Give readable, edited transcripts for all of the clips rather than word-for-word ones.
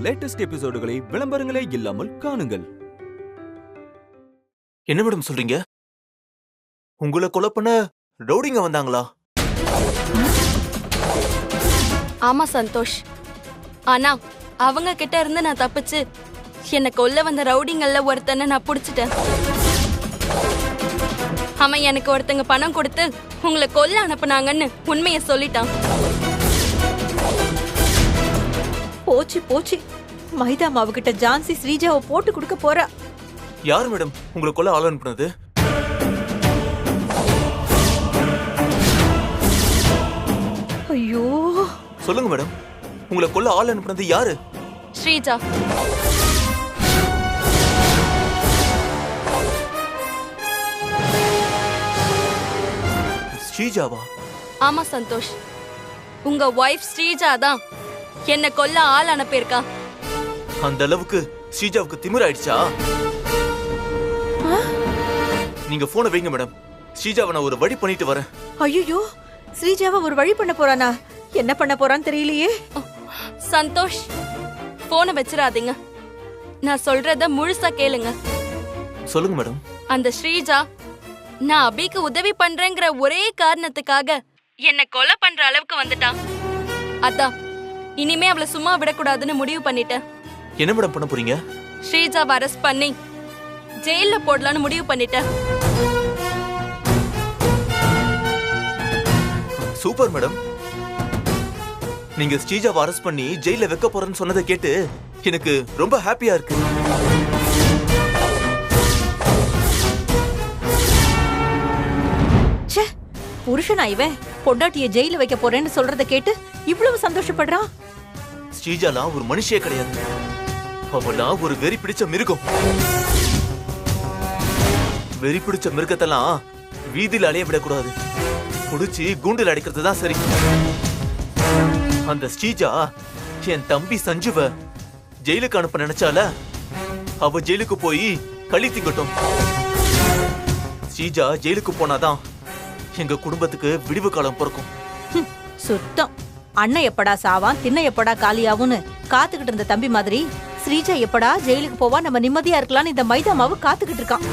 Latest எபிசோடுகளை விளம்பரங்களே இல்லாமல் காணுங்கள். என்ன மேடம் சொல்றீங்க? உங்களை கொலை பண்ண ரவுடிங்க வந்தாங்களா? ஆமா சந்தோஷ். ஆனா அவங்க கிட்ட இருந்து நான் தப்பிச்சு என்ன கொல்ல வந்த ரவுடிங்கள்ல ஒருத்தனை நான் புடிச்சிட்டேன். அவன் எனக்கு ஒருத்தங்க பணம் கொடுத்து உங்களை கொல்ல அனுப்புனாங்கன்னு உண்மையை சொல்லிட்டான். போச்சு போச்சு, மைதா மாவு கிட்ட ஜான்சி ஸ்ரீஜாவை போட்டு கொடுக்க போறா. யார் மேடம் உங்களை கொல்ல ஆள் அனுப்புனது? ஐயோ சொல்லுங்க மேடம், உங்களை கொல்ல ஆள் அனுப்புனது யாரு? ஸ்ரீஜா. ஸ்ரீஜாவா? ஆமா சந்தோஷ், உங்க வைஃப் ஸ்ரீஜா தான் என்ன கொல்ல ஆள் அனுப்பியிருக்கா. அந்த அளவுக்கு ஸ்ரீஜாவுக்கு திமிர் ஆயிடுச்சா? நீங்க போனை வைங்க மேடம், ஸ்ரீஜாவை நான் ஒரு வழி பண்ணிட்டு வரேன். ஐயோ, ஸ்ரீஜாவை ஒரு வழி பண்ண போறானா? என்ன பண்ண போறான்னு தெரியலையே. சந்தோஷ், போனை வச்சிடாதீங்க. நான் சொல்றத முழுசா கேளுங்க. சொல்லுங்க மேடம். அந்த ஸ்ரீஜா நான் அபிக்கு உதவி பண்றேங்கிற ஒரே காரணத்துக்காக என்ன கொலை பண்ற அளவுக்கு வந்துட்டான். அதான் இனிமே அவளை சும்மா விடக்கூடாதுன்னு முடிவு பண்ணிட்டேன். என்ன மேடம் பண்ண போறீங்க? ஸ்ரீஜாவை அரெஸ்ட் பண்ணி ஜெயில போடலான்னு முடிவு பண்ணிட்டேன். Super madam. நீங்க ஸ்ரீஜாவை அரெஸ்ட் பண்ணி ஜெயில வைக்க போறேன்னு சொன்னதை கேட்டு எனக்கு ரொம்ப ஹாப்பியா இருக்கு. புருஷனா இவன் பொண்டாட்டிய ஜெயில வைக்க போறேன்னு சொல்றத கேட்டு இவ்வளவு சந்தோஷப்படுறான். ஸ்ரீஜாலாம் ஒரு மனுஷியே கிடையாது, அவளாம் ஒரு வெறி பிடிச்ச மிருகம். வெறி பிடிச்ச மிருகத்தெல்லாம் வீதியில் அலைய விடக்கூடாது, புடிச்சு கூண்டில் அடிக்கிறது தான் சரி. அந்த ஸ்ரீஜா என் தம்பி சஞ்சுவ ஜெயிலுக்கு அனுப்ப நினைச்சால, அவ ஜெயிலுக்கு போய் களி திங்கட்டும். ஸ்ரீஜா ஜெயிலுக்கு போனாதான் எங்க குடும்பத்துக்கு விடிவு காலம் பிறக்கும். சுத்தம். அண்ணன் எப்படா சாவான், தின்ன எப்படா காலியாவுன்னு காத்துக்கிட்டு இருந்த தம்பி மாதிரி ஸ்ரீஜா எப்படா ஜெயிலுக்கு போவா, நம்ம நிம்மதியா இருக்கலாம்னு இந்த மைதா மாவு காத்துக்கிட்டு இருக்கான்.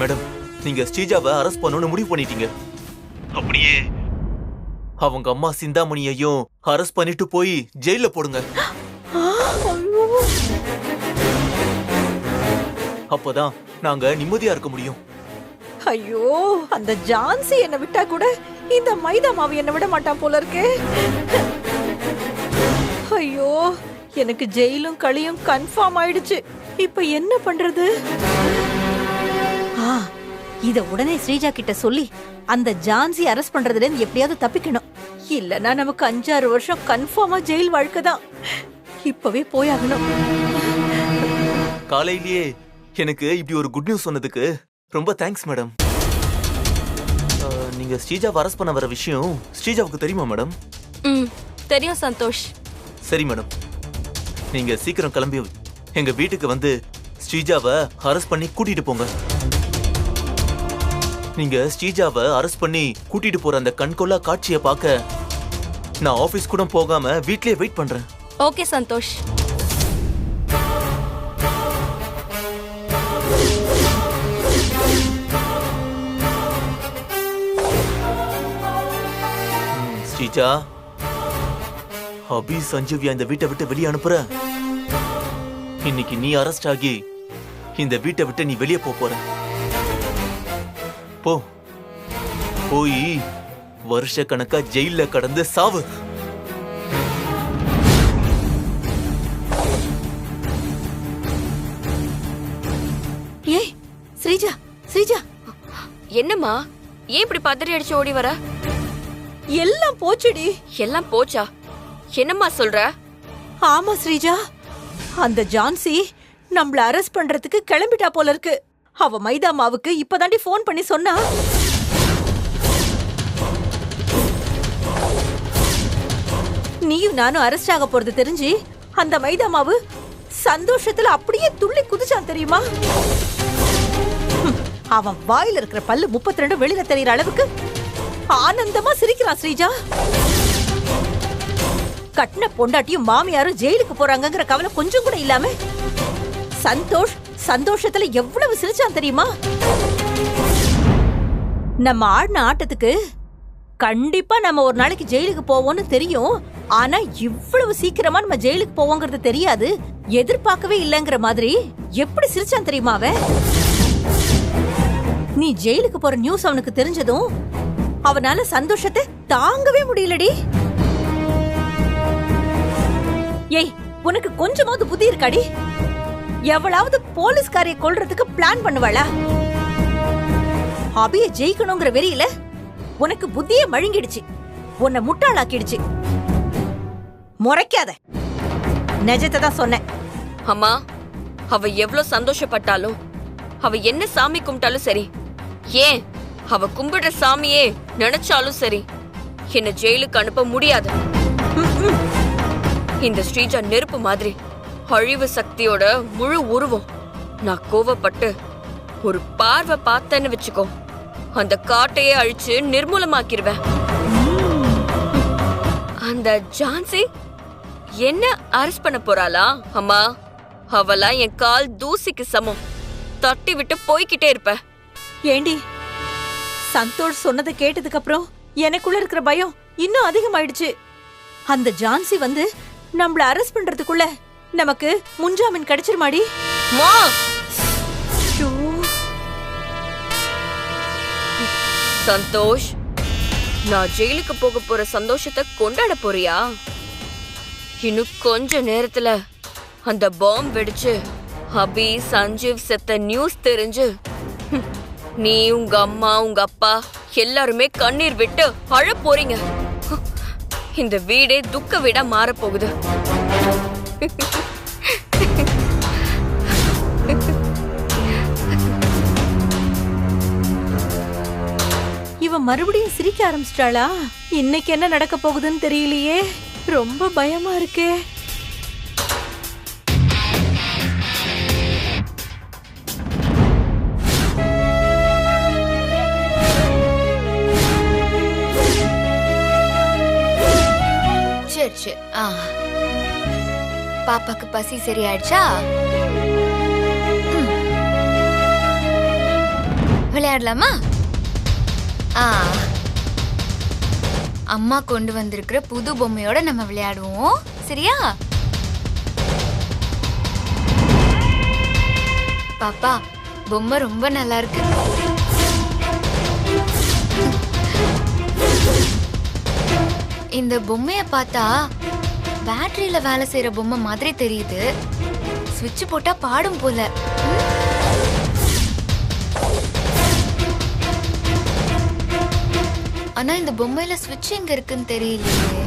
மேடம், நீங்க ஸ்ரீஜாவை அரெஸ்ட் பண்ணணும்னு முடிவு பண்ணிட்டீங்க. அப்படியே அவங்க அம்மா சிந்தாமணியையும் அரெஸ்ட் பண்ணிட்டு போய் ஜெயில போடுங்க. அப்பதான் நாங்க நிம்மதியா இருக்க முடியும். ஐயோ, அந்த ஜான்சி என்ன விட்டா கூட இந்த மைதா மாவு என்ன விட மாட்டான் போல இருக்கே. ஐயோ, எனக்கு ஜெயிலும் களியும் கன்ஃபார்ம் ஆயிடுச்சு. இப்ப என்ன பண்றது? இத உடனே ஸ்ரீஜா கிட்ட சொல்லி அந்த ஜான்சி அரெஸ்ட் பண்றதுல இருந்து எப்படியாவது தப்பிக்கணும். இல்லனா நமக்கு 5-6 வருஷம் கன்ஃபார்மா ஜெயில் வாழ்க்கை தான். இப்பவே போயாகணும். காலையிலேயே எனக்கு இப்படி ஒரு குட் நியூஸ் சொன்னதுக்கு ரொம்ப தேங்க்ஸ் மேடம். நீங்க ஸ்ரீஜாவை அரெஸ்ட் பண்ண வர விஷயம் ஸ்ரீஜாவுக்கு தெரியுமா மேடம்? தெரியும் சந்தோஷ். சரி மேடம், நீங்க சீக்கிரம் கிளம்பி எங்க வீட்டுக்கு வந்து ஸ்ரீஜாவை அரெஸ்ட் பண்ணி கூட்டிட்டு போங்க. நீங்க ஸ்ரீஜாவை அரெஸ்ட் பண்ணி கூட்டிட்டு போற அந்த கண்கொள்ளா காட்சியை பார்க்க நான் ஆபீஸ் கூட போகாம வீட்லயே வெயிட் பண்றேன். ஓகே சந்தோஷ். ஸ்ரீஜா, அபி சஞ்சீவியா இந்த வீட்டை விட்டு வெளியே அனுப்புற. இன்னைக்கு நீ அரெஸ்ட் ஆகி இந்த வீட்டை விட்டு நீ வெளியே போற. போ, போய் வருஷ கணக்கா ஜெயில கடந்து சாவு. ஏய் ஸ்ரீஜா, ஸ்ரீஜா. என்னம்மா, ஏன் இப்படி பதறி அடிச்சு ஓடி வர? எல்லாம் போச்சுடி. எல்லாம் போச்சா? என்னம்மா சொல்ற? ஆமா ஸ்ரீஜா, அந்த ஜான்சி நம்மள அரெஸ்ட் பண்றதுக்கு கிளம்பிட்டா போல இருக்கு. அவ மைதா மாவுக்கு இப்பதாண்டி போன் பண்ணி சொன்னா. நீயும் நானும் அரெஸ்ட் ஆக போறது தெரிஞ்சு அந்த மைதா மாவு சந்தோஷத்துல அப்படியே துள்ளி குதிச்சான் தெரியுமா? அவன் வாயில இருக்கிற பல்லு 32 வெளியில தெரியற அளவுக்கு ஆனந்தமா சிரிக்கிறான் ஸ்ரீஜா. கட்டின பொண்டாட்டியும் மாமியாரும் ஜெயிலுக்கு போறாங்கங்கிற கவலை கொஞ்சம் கூட இல்லாம சந்தோஷத்துல எவ்வளவு சிரிச்சான் தெரியுமா? நம்ம ஆடின ஆட்டத்துக்கு கண்டிப்பா நம்ம ஒரு நாளைக்கு ஜெயிலுக்கு போவோம்னு தெரியும். ஆனா இவ்வளவு சீக்கிரமா நம்ம ஜெயிலுக்கு போவோங்கிறது தெரியாது, எதிர்பார்க்கவே இல்லங்கிற மாதிரி எப்படி சிரிச்சான் தெரியுமா அவன்? நீ ஜெயிலுக்கு போற நியூஸ் அவனுக்கு தெரிஞ்சதும் அவனால சந்தோஷத்தை தாங்கவே முடியலடி. ஏய், உனக்கு கொஞ்சமாவது புத்தி இருக்காடி? எவ்வளவு போலீஸ்காரைய கொல்றதுக்கு பிளான் பண்ணுவாளா? அபிய ஜெயிக்கணுங்கிற வெறியில உனக்கு புத்தியே மழுங்கிடுச்சு, உன்னை முட்டாளாக்கிடுச்சு. முறைக்காத, நிஜத்தை தான் சொன்னேன். அம்மா, அவ எவ்வளவு சந்தோஷப்பட்டாலும், அவ என்ன சாமி கும்பிட்டாலும் சரி, ஏன் அவ கும்பிடுற சாமியே நினைச்சாலும் சரி, என்ன ஜெயிலுக்கு அனுப்ப முடியாது. இந்த ஸ்ரீஜா நெருப்பு மாதிரி அழிவு சக்தியோட முழு உருவம். நான் கோவப்பட்டு ஒரு பார்வை பார்த்தேன்னு வச்சுக்கோ, அந்த காட்டையே அழிச்சு நிர்மூலமாக்கிருவேன். அந்த ஜான்சி என்ன அரெஸ்ட் பண்ண போறாளா? அம்மா, அவளா என் கால் தூசிக்கு சமம், தட்டி விட்டு போய்கிட்டே இருப்ப. ஏண்டி, சந்தோஷ் சொன்னதை கேட்டதுக்கு அப்புறம் எனக்குள்ள இருக்கிற பயம் இன்னும் அதிகமாயிடுச்சு. அந்த ஜான்சி வந்து நம்மள அரெஸ்ட் பண்றதுக்குள்ள நமக்கு முன்ஜாமீன் கிடைச்சிருமாடி? மா, சந்தோஷ், நான் ஜெயிலுக்கு போக போற சந்தோஷத்தை கொண்டாட போறியா? இன்னும் கொஞ்ச நேரத்துல அந்த பாம்பு வெடிச்சு அபி சஞ்சீவ் செத்த நியூஸ் தெரிஞ்சு நீ, உங்க அம்மா, உங்க அப்பா எல்லாருமே கண்ணீர் விட்டு அழ போறீங்க. இந்த வீடே துக்க வீடா மாற போகுது. இவ மறுபடியும் சிரிக்க ஆரம்பிச்சிட்டாளா? இன்னைக்கு என்ன நடக்க போகுதுன்னு தெரியலையே, ரொம்ப பயமா இருக்கே. சரி, பாப்பாக்கு பசி சரியாயிடுச்சா? விளையாடலாமா? அம்மா கொண்டு வந்திருக்கிற புது பொம்மையோட நம்ம விளையாடுவோம், சரியா? பாப்பா, பொம்மை ரொம்ப நல்லா இருக்கு. இந்த பொம்மைய பார்த்தா பேட்டரியில வேலை செய்யற பொம்மை மாதிரி தெரியுது. ஸ்விட்ச் போட்டா பாடும் போல. ஆனா இந்த பொம்மையில ஸ்விட்ச் எங்க இருக்குன்னு தெரியலையே.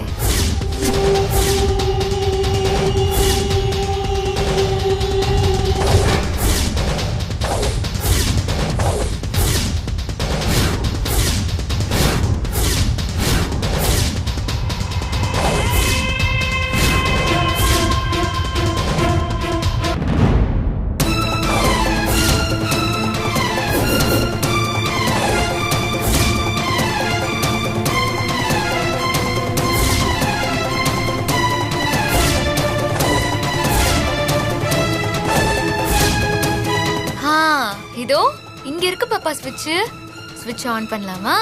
இதோ இங்க இருக்கு பாப்பா ஸ்விட்ச். ஸ்விட்ச் ஆன் பண்ணலாமா?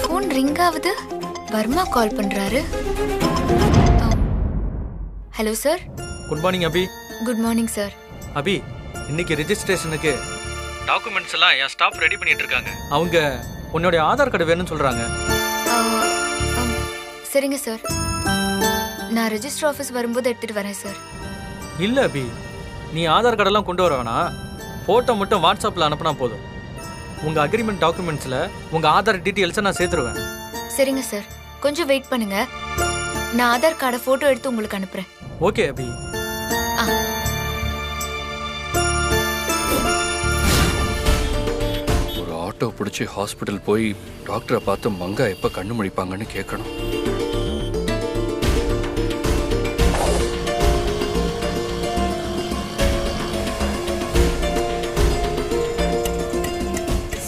போன் ரிங் ஆகுது. வர்மா கால் பண்றாரு. Hello sir. Good morning Abhi. Good morning sir. Abhi, இன்னைக்கு ரெஜிஸ்ட்ரேஷனுக்கு டாக்குமெண்ட்ஸ் எல்லாம் என் ஸ்டாஃப் ரெடி பண்ணிட்டு இருக்காங்க. அவங்க உன்னுடைய ஆதார் கார்டு வேணும்னு சொல்றாங்க. சரிங்க சார், நான் ரெஜிஸ்டர் ஆஃபீஸ் வரும்போது எடுத்துட்டு வரேன் சார். இல்ல அபி, நீ ஆதார் கார்டெல்லாம் கொண்டு வர வேணாம், போட்டோ மட்டும் வாட்ஸ்அப்ல அனுப்புனா போதும். உங்க அக்ரிமெண்ட் டாக்குமெண்ட்ஸ்ல உங்க ஆதார் டீட்டெயில்ஸை நான் சேர்த்துருவேன். சரிங்க சார், கொஞ்சம் வெயிட் பண்ணுங்க. நான் ஆதார் கார்டை போட்டோ எடுத்து உங்களுக்கு அனுப்புறேன். ஓகே அபி. ஒரு ஆட்டோ பிடிச்சி ஹாஸ்பிட்டல் போய் டாக்டரை பார்த்து மங்கா எப்ப கண்ணு முழிப்பாங்கன்னு கேட்கணும்.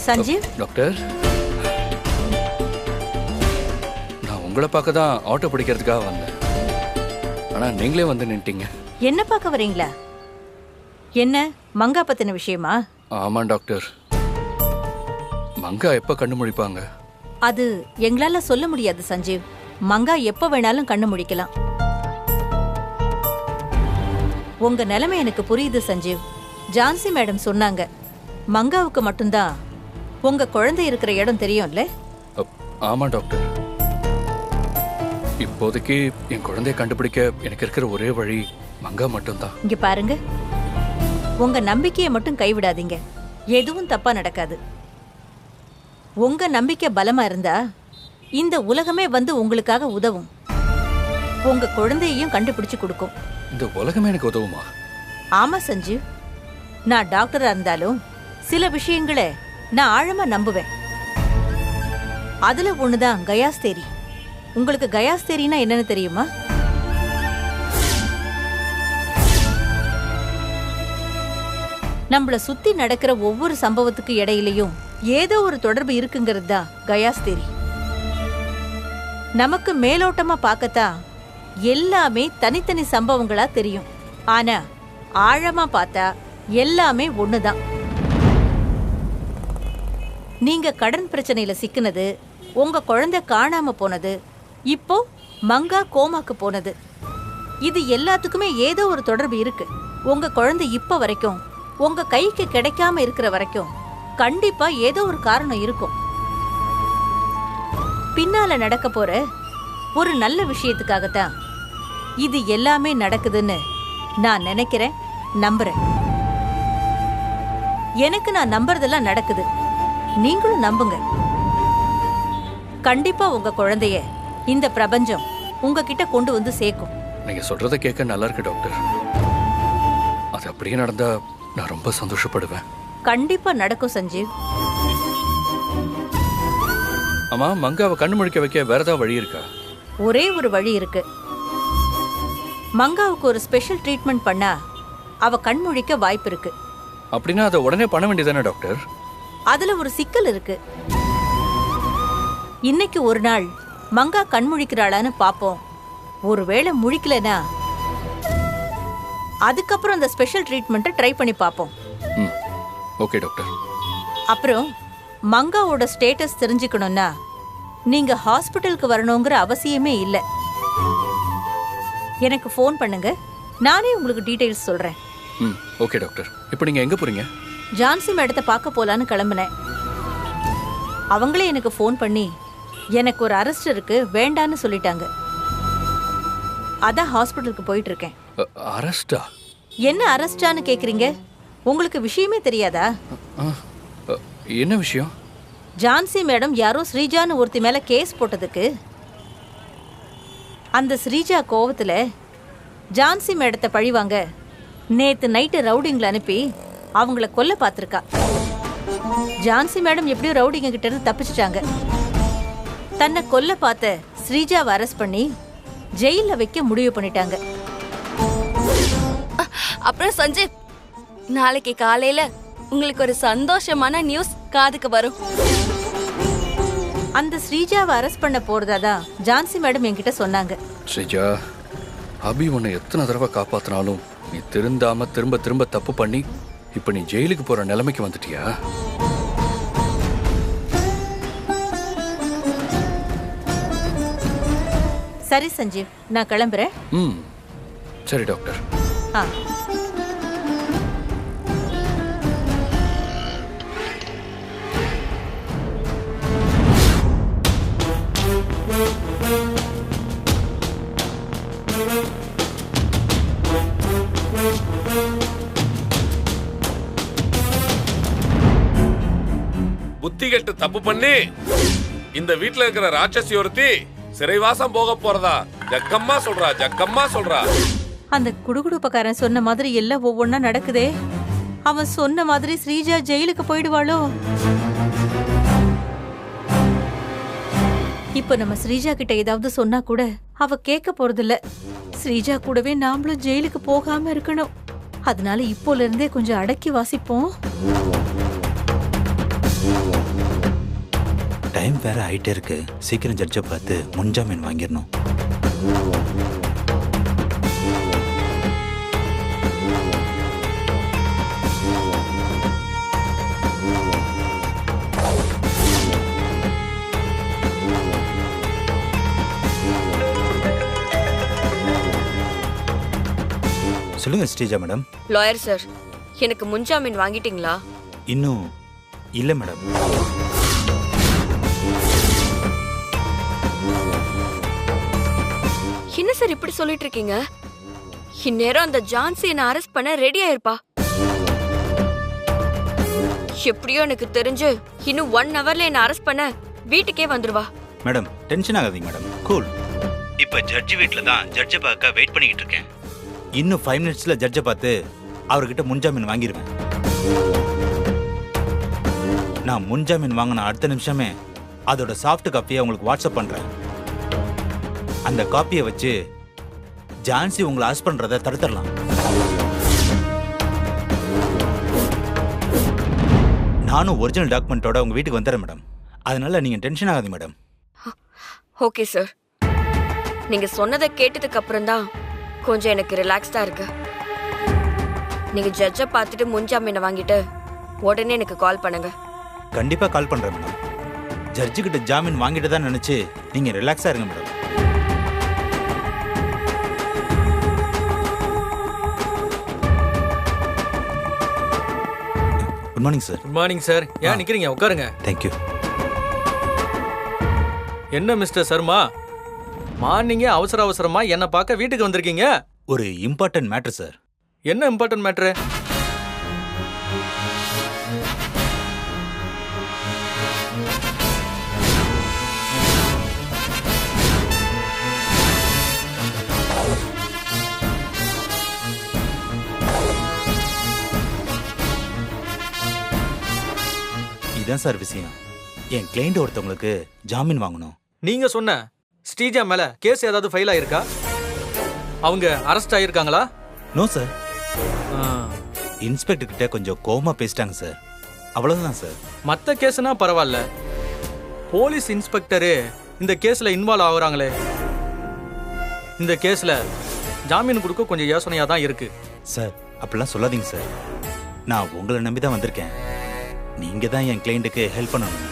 சஞ்சீவ், டாக்டர், நான் உங்களை பார்க்க தான் ஆட்டோ பிடிக்கிறதுக்காக வந்தேன். ஆனா நீங்களே வந்து நின்ட்டீங்க. என்ன பார்க்க வரீங்களா? என்ன மங்கா பத்தின விஷயமா? ஆமா டாக்டர், மங்கா எப்ப கண்ணு முழிப்பாங்க? அது எங்களால சொல்ல முடியாது சஞ்சீவ். மங்கா எப்ப வேணாலும் கண்ணு முழிக்கலாம். உங்க நிலைமை எனக்கு புரியுது சஞ்சீவ். ஜான்சி மேடம் சொன்னாங்க, மங்காவுக்கு மட்டும்தான் உங்க குழந்தை இருக்கிற இடம் தெரியும்ல? ஆமா டாக்டர், இப்போதைக்கு என் குழந்தைய கண்டுபிடிக்க எனக்கு இருக்கிற ஒரே வழி மங்கா மட்டும்தான். இங்க பாருங்க, உங்க நம்பிக்கையை மட்டும் கைவிடாதீங்க. எதுவும் தப்பா நடக்காது. உங்க நம்பிக்கை பலமா இருந்தா இந்த உலகமே வந்து உங்களுக்காக உதவும். உங்க குழந்தையையும் கண்டுபிடிச்சு கொடுக்கும். இந்த உலகமே எனக்கு உதவுமா? ஆமா சஞ்சீவ், நான் டாக்டரா இருந்தாலும் சில விஷயங்களை நான் ஆழமா நம்புவேன். அதுல ஒண்ணுதான் கயாஸ் தேரி. உங்களுக்கு கயாஸ் தேரினா என்னன்னு தெரியுமா? நம்மள சுத்தி நடக்கிற ஒவ்வொரு சம்பவத்துக்கு இடையிலையும் ஏதோ ஒரு தொடர்பு இருக்குங்கிறது தான் கயாஸ் தேரி. நமக்கு மேலோட்டமா பார்க்கத்தான் எல்லாமே தனித்தனி சம்பவங்களா தெரியும். ஆனா ஆழமா பார்த்தா எல்லாமே ஒண்ணுதான். நீங்க கடன் பிரச்சனையில சிக்கினது, உங்க குழந்தை காணாம போனது, இப்போ மங்கா கோமாக்கு போனது, இது எல்லாத்துக்குமே ஏதோ ஒரு தொடர்பு இருக்கு. உங்க குழந்தை இப்ப வரைக்கும் உங்க கைக்கு கிடைக்காம இருக்கிற வரைக்கும் கண்டிப்பா ஏதோ ஒரு காரணம் இருக்கும். பின்னால நடக்க போற ஒரு நல்ல விஷயத்துக்காகத்தான் இது எல்லாமே நடக்குதுன்னு நான் நினைக்கிறேன், நம்புறேன். எனக்கு நான் நம்புறதெல்லாம் நடக்குது. நீங்களும் நம்புங்க. கண்டிப்பா உங்க குழந்தைய இந்த பிரபஞ்சம் உங்ககிட்ட கொண்டு வந்து சேர்க்கும். நீங்க சொல்றத கேட்க நல்லா இருக்கு டாக்டர். அது அப்படியே நடந்தா நான் ரொம்ப சந்தோஷப்படுவேன். கண்டிப்பா நடக்கும் சஞ்சீவ். ஆமா, மங்காவை கண்ணு முழிக்க வைக்க வேற ஏதாவது வழி இருக்கா? ஒரே ஒரு வழி இருக்கு. மங்காவுக்கு ஒரு ஸ்பெஷல் ட்ரீட்மெண்ட் பண்ணா அவ கண் முழிக்க வாய்ப்பு இருக்கு. அப்படின்னா அதை உடனே பண்ண வேண்டியதானே டாக்டர்? அதுல ஒரு சிக்கல் இருக்கு. இன்னைக்கு ஒரு நாள் மங்கா கண் முழிக்கிறாளான்னு பாப்போம். ஒருவேளை முழிக்கலனா அதுக்கப்புறம் அந்த ஸ்பெஷல் ட்ரீட்மெண்ட்டை ட்ரை பண்ணி பார்ப்போம். Okay doctor. அப்புறம் மங்காவோட ஸ்டேட்டஸ் தெரிஞ்சுக்கணும்னா நீங்க ஹாஸ்பிட்டலுக்கு வரணுங்கிற அவசியமே இல்லை. எனக்கு ஃபோன் பண்ணுங்க, நானே உங்களுக்கு டீடைல்ஸ் சொல்றேன். Okay doctor. இப்போ நீங்க எங்க போறீங்க? ஜான்சி மேடத்தை பார்க்க போலான்னு கிளம்புனேன். அவங்களே எனக்கு ஃபோன் பண்ணி எனக்கு ஒரு அரெஸ்ட் இருக்கு, வேண்டான்னு சொல்லிட்டாங்க. அதான் ஹாஸ்பிட்டலுக்கு போயிட்டு இருக்கேன். அரெஸ்டா? என்ன அரெஸ்டான்னு கேக்குறீங்க? உங்களுக்கு விஷயமே தெரியாதா? என்ன விஷயம்? ஜான்சி மேடம் யாரோ ஸ்ரீஜான்னு ஒருத்தி மேல கேஸ் போட்டதுக்கு அந்த ஸ்ரீஜா கோவத்துல ஜான்சி மேடத்தை பழிவாங்க நேத்து நைட்டு ரவுடிங்களை அனுப்பி அவங்கள கொல்ல பார்த்திருக்கா. ஜான்சி மேடம் எப்படியோ ரவுடிங்க கிட்ட இருந்து தப்பிச்சிட்டாங்க. தன்னை கொல்ல பார்த்த ஸ்ரீஜாவை அரெஸ்ட் பண்ணி ஜெயில வைக்க முடிவு பண்ணிட்டாங்க. அப்புறம் சஞ்சீவ், நாளைக்கு காலையில உங்களுக்கு ஒரு சந்தோஷமான நியூஸ் காதுக்கு வரும். அந்த ஸ்ரீஜாவை அரெஸ்ட் பண்ண போறதாதான் ஜான்சி மேடம் என்கிட்ட சொன்னாங்க. ஸ்ரீஜா, அபி உன்னை எத்தனை தடவை காப்பாத்தினாலும் நீ திருந்தாம திரும்ப திரும்ப தப்பு பண்ணி இப்ப நீ ஜெயிலுக்கு போற நிலைமைக்கு வந்துட்டியா? சரி சஞ்சீவ், நான் கிளம்புறேன். சரி டாக்டர். புத்தி கெட்டு தப்பு பண்ணி இந்த வீட்டுல இருக்கிற ராட்சசி ஒருத்தி சிறைவாசம் போக போறதா ஜக்கம்மா சொல்றா, ஜக்கம்மா சொல்றா. அந்த குடுகுடுப்பக்காரன் சொன்ன மாதிரி எல்லாம் ஒவ்வொன்னா நடக்குதே. அவன் சொன்ன மாதிரி ஸ்ரீஜா ஜெயிலுக்கு போயிடுவாளோ? இப்ப நம்ம ஸ்ரீஜா கிட்ட ஏதாவது சொன்னா கூட அவ கேட்க போறதில்ல. ஸ்ரீஜா கூடவே நாமளும் ஜெயிலுக்கு போகாம இருக்கணும். அதனால இப்போல இருந்தே கொஞ்சம் அடக்கி வாசிப்போம். டைம் வேற ஆயிட்டே இருக்கு. சீக்கிரம் ஜட்ஜை பார்த்து முன்ஜாமீன் வாங்கிடணும். சொல்லுங்க ஸ்ரீஜா மேடம். லாயர் சார், எனக்கு முன்ஜாமீன் வாங்கிட்டீங்களா? இன்னும் இல்ல மேடம். என்ன சார் இப்படி சொல்லிட்டு இருக்கீங்க? இந்நேரம் அந்த ஜான்சி என்ன அரெஸ்ட் பண்ண ரெடி ஆயிருப்பா. எப்படியோ எனக்கு தெரிஞ்சு இன்னும் 1 ஹவர்ல என்ன அரெஸ்ட் பண்ண வீட்டுக்கே வந்துருவா. மேடம் டென்ஷன் ஆகாதீங்க மேடம். கூல். இப்ப ஜட்ஜி வீட்ல தான் ஜட்ஜை பார்க்க வெயிட் பண்ணிக்கிட்டு இருக்கேன். இன்னும் 5 மினிட்ஸ்ல ஜட்ஜை பார்த்து அவர்கிட்ட முன்ஜாமீன் வாங்கிடுவேன். நான் முன்ஜாமீன் வாங்கின அடுத்த நிமிஷமே அதோட சாஃப்ட் காப்பியை உங்களுக்கு வாட்ஸ்அப் பண்றேன். அந்த காப்பியை வச்சு ஜான்சி உங்களை அரெஸ்ட் பண்றதை தடுத்துடலாம். நானும் ஒரிஜினல் டாக்குமெண்டோட உங்க வீட்டுக்கு வந்துடுறேன் மேடம். அதனால நீங்க டென்ஷன் ஆகாதீங்க மேடம். ஓகே சார், நீங்க சொன்னதை கேட்டதுக்கு அப்புறம் தான் கொஞ்சம் எனக்கு ரிலாக்ஸ்டா இருக்கு. நீங்க ஜட்ஜை பார்த்துட்டு முன்ஜாமீனை வாங்கிட்டு உடனே எனக்கு கால் பண்ணுங்க. கண்டிப்பா கால் பண்றேன் மேடம். ஜட்ஜு கிட்ட ஜாமீன் வாங்கிட்டு தான் நினைச்சு நீங்க ரிலாக்ஸா இருங்க madam. Good morning sir. Good morning sir. ஏன் நிக்கிறீங்க? உட்காருங்க. தேங்க்யூ. என்ன மிஸ்டர் சர்மா, மார்னிங்கே அவசரமா என்ன பார்க்க வீட்டுக்கு வந்திருக்கீங்க? ஒரு இம்பார்ட்டன்ட் மேட்டர் சார். என்ன இம்பார்ட்டன்ட் மேட்டர்? இதான் சார் விஷயம். என் கிளைண்ட் ஒருத்தவங்களுக்கு ஜாமீன் வாங்கணும். நீங்க சொன்ன ஸ்ரீஜா மேல கேஸ் ஏதாவது ஃபைல் ஆயிருக்கா? அவங்க அரெஸ்ட் ஆயிருக்காங்களா? No sir. இன்ஸ்பெக்டர் கிட்ட கொஞ்சம் கோவமா பேசிட்டாங்க சார். அவ்வளவுதான் சார். மத்த கேஸ்னா பரவாயில்ல, போலீஸ் இன்ஸ்பெக்டரு இந்த கேஸ்ல இன்வால்வ் ஆகுறாங்களே. இந்த கேஸ்ல ஜாமீன் கொடுக்க கொஞ்சம் யோசனையா தான் இருக்கு. சார் அப்படிலாம் சொல்லாதீங்க சார். நான் உங்களை நம்பி தான் வந்திருக்கேன். நீங்க தான் என் கிளைண்ட்டுக்கு ஹெல்ப் பண்ணணும்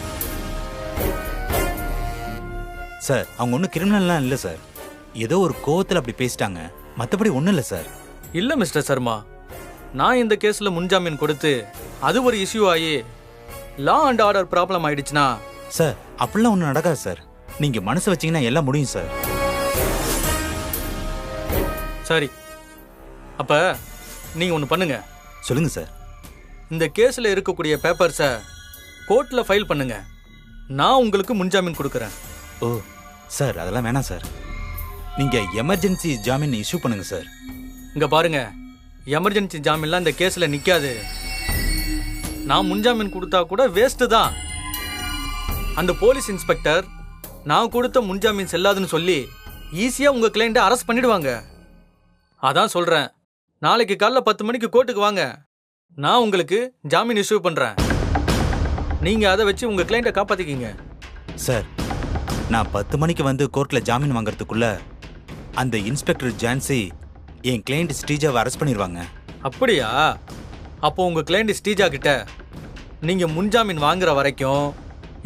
சார். அவங்க ஒன்றும் கிரிமினல்லாம் இல்லை சார். ஏதோ ஒரு கோவத்தில் அப்படி பேசிட்டாங்க, மற்றபடி ஒன்றும் இல்லை சார். இல்ல மிஸ்டர் சர்மா, நான் இந்த கேஸ்ல முன்ஜாமீன் கொடுத்து அது ஒரு இஷ்யூ ஆகி லா அண்ட் ஆர்டர் ப்ராப்ளம் ஆயிடுச்சுன்னா சார் அப்படிலாம் ஒன்றும் நடக்காது சார். நீங்க மனசு வச்சீங்கன்னா எல்லாம் முடியும் சார். சரி, அப்ப நீங்க ஒன்று பண்ணுங்க. சொல்லுங்க சார். இந்த கேஸ்ல இருக்கக்கூடிய பேப்பர்ஸை கோர்ட்ல ஃபைல் பண்ணுங்க. நான் உங்களுக்கு முன்ஜாமீன் கொடுக்குறேன். ஓ சார், அதெல்லாம் வேணாம் சார். நீங்க எமர்ஜென்சி ஜாமீன் இஷ்யூ பண்ணுங்க சார். இங்க பாருங்க, எமர்ஜென்சி ஜாமீன்லாம் இந்த கேஸ்ல நிக்காது. நான் முன்ஜாமீன் கொடுத்தா கூட வேஸ்ட் தான். அந்த போலீஸ் இன்ஸ்பெக்டர் நான் கொடுத்த முன்ஜாமீன் செல்லாதுன்னு சொல்லி ஈஸியா உங்க கிளைண்ட்டை அரெஸ்ட் பண்ணிடுவாங்க. அதான் சொல்றேன், நாளைக்கு காலைல 10 மணிக்கு கோர்ட்டுக்கு வாங்க. நான் உங்களுக்கு ஜாமீன் இஷ்யூ பண்றேன். நீங்க அதை வச்சு உங்க கிளைண்ட்டை காப்பாத்திக்கிங்க. சார், நான் 10 மணிக்கு வந்து கோர்ட்ல ஜாமீன் வாங்குறதுக்குள்ள அந்த இன்ஸ்பெக்டர் ஜான்சி என் கிளைண்ட் ஸ்ரீஜாவை அரெஸ்ட் பண்ணிடுவாங்க. அப்படியா? அப்போ உங்க கிளைண்ட் ஸ்ரீஜா கிட்ட நீங்க முன்ஜாமீன் வாங்குற வரைக்கும்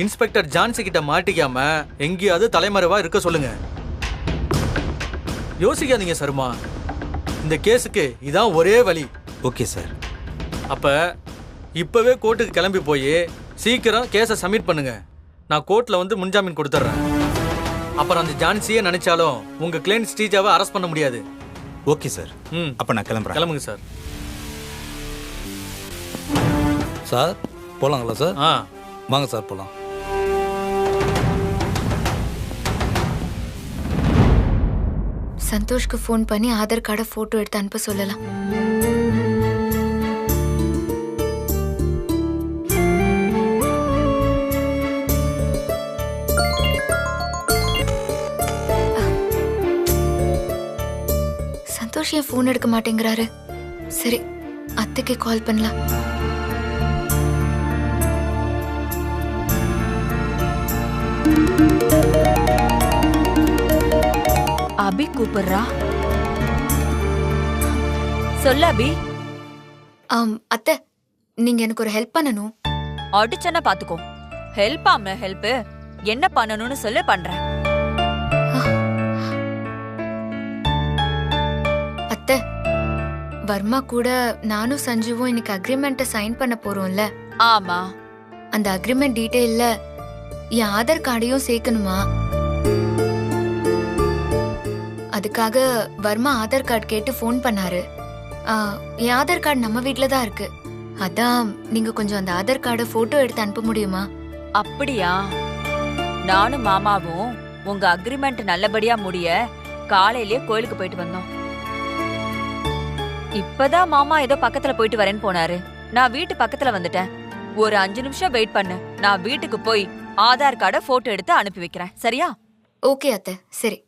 இன்ஸ்பெக்டர் ஜான்சி கிட்ட மாட்டிக்காம எங்கேயாவது தலைமறைவா இருக்க சொல்லுங்க. யோசிக்காதீங்க சர்மா, இந்த கேஸுக்கு இதான் ஒரே வழி. Okay sir. அப்ப இப்பவே கோர்ட்டுக்கு கிளம்பி போய் சீக்கிரம் கேஸை சப்மிட் பண்ணுங்க. நான் கோர்ட்ல வந்து முன்ஜாமீன் கொடுத்துட்றேன். அப்புறம் அந்த ஜான்சியே நினைச்சாலும் உங்க கிளைண்ட் ஸ்ரீஜாவை அரெஸ்ட் பண்ண முடியாது. Okay sir. அப்ப நான் கிளம்புறேன். கிளம்புங்க சார். சார் போலாங்களா சார்? வாங்க சார் போலாம். சந்தோஷ்க்கு ஃபோன் பண்ணி ஆதார் கார்டை போட்டோ எடுத்து அனுப்ப சொல்லலாம். சந்தோஷ் ஏன் ஃபோன் எடுக்க மாட்டேங்கிறாரு? சரி, அத்தைக்கு கால் பண்ணலாம். அபி கூப்பிடுறா. சொல்ல அபி. அத்தை, நீங்க எனக்கு ஒரு ஹெல்ப் பண்ணணும். அடிச்சனா பாத்துக்கோ. Help ஆம்ல help. என்ன பண்ணணும்னு சொல்லு, பண்றேன். அத்தை, வர்மா கூட நானும் சஞ்சுவும் இன்னைக்கு அக்ரிமெண்ட்டை சைன் பண்ண போறோம்ல? ஆமா. அந்த அக்ரிமெண்ட் டீடைல்ல என் ஆதார் கார்டையும் சேர்க்கணுமா? அதுக்காக வர்மா ஆதார் கார்டு கேட்டு ஃபோன் பண்ணாரு. என் ஆதார் கார்டு நம்ம வீட்ல தான் இருக்கு. அதான் நீங்க கொஞ்சம் அந்த ஆதார் கார்டை போட்டோ எடுத்து அனுப்ப முடியுமா? அப்படியா? நானும் மாமாவும் உங்க அக்ரிமெண்ட் நல்லபடியா முடிய காலையிலேயே கோயிலுக்கு போயிட்டு வந்தோம். இப்பதான் மாமா ஏதோ பக்கத்துல போயிட்டு வரேன்னு போனாரு. நான் வீட்டு பக்கத்துல வந்துட்டேன். ஒரு 5 நிமிஷம் வெயிட் பண்ணு. நான் வீட்டுக்கு போய் ஆதார் கார்டை போட்டோ எடுத்து அனுப்பி வைக்கிறேன். சரியா? ஓகே அத்தை, சரி.